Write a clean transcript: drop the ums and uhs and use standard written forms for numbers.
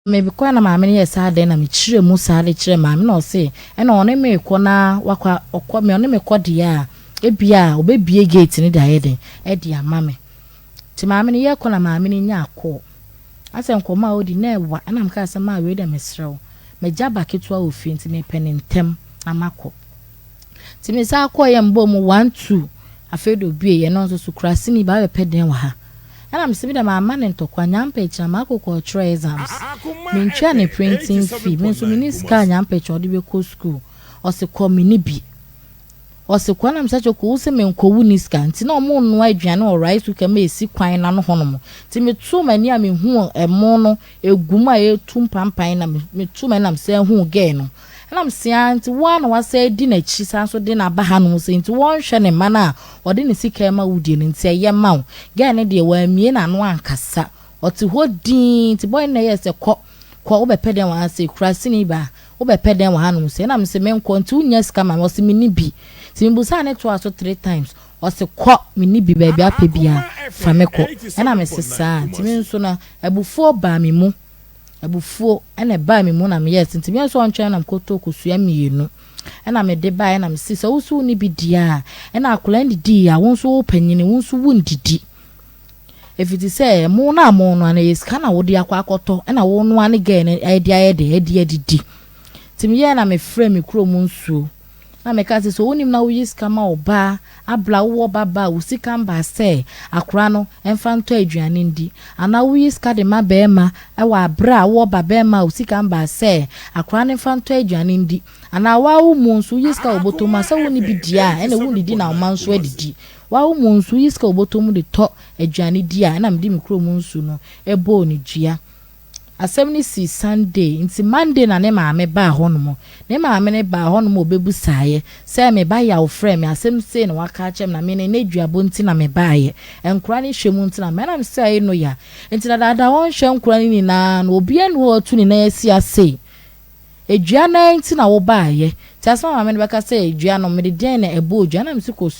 maybe kwa na maame ye saa de na me chire mu saa de chire maame na o se e na one me ko na wakwa okwa me one me ko de a ebia obebie gate ni da ye de e de amame ti maame ne ye ko na maame ne nya akọ asem ko ma odi na ewa na mka asem a we de mesrew me jaba ketua ofi nti me penentem amako ti me sa akọ ye mbo mu 1 2 afedo bie ye no so krasi ni ba be peden wa ha ana me se bi da maama ne ntokwa nyampa ekyina mako ko try exams me ntwa ne printing fee me so miniska nyampa ekyina odi be ko school o se ko me ni bi o se ko na me sa choko wo se me nkowu niska nti na omo no aduane o rice ka me esi kwan na no honom ti me tu mani a me hu emo no eguma e tu mpampan na me tu mani na me se hu ge no na me se anti wa na wa se di na chi san so di na ba ha no se nti won hwe ne mana o di ne sika ma wudie ne nti eye ma wo ge ne de wa mie na no ankasa o ti hodin ti boy na ye se ko wo be peden wa se krasi ni ba wo be peden wa ha no se na me se me nko nti unya sika ma wo se me ni bi ti mbusa ne to aso 3 times o se ko me ni bi ba bia pa bia fa me ko na me se sa ti me nso na abufuo ba me mu abufuo ene ba me mu na me yes nti me so ontwe na mkoto kosua mienu ena me de ba ena me sisa wo so ni bi dia ena akola ndidi ya won so panyini won so wundidi efiti se mu na mu no na yeska na wo de akwa akoto ena wo no ane ge ne edi adidi ti me ye na me frame me kro mu nsuo na me ka se so wonim na wo yiska ma oba abla wo baba wo sika mba se akora no emfa nto aduane ndi ana wo yiska de ma bema e wa abra wo baba ma wo sika mba se akora ne emfa nto aduane ndi ana wa wo mu nso yiska obotoma se wo ni bidia ene wo ndidi na ma nso adidi wa wo mu nso yiska obotom de to aduane di a na me di me kro mu nso no ebo ni dua asem ni si Sunday nti Monday na ne maame ba honomo ne maame ne ba honomo obebu saaye se me ba ya wo frame asem se na waka chem na me ne duabo nti na me baaye enkura ne hwemu nti na me na me se no ya nti na dada won hwe enkura ni na obi anu otu ni na yasi ase edua na nti na wo baaye ti asem maame ne beka se edua no me de den na ebo edua na me se ko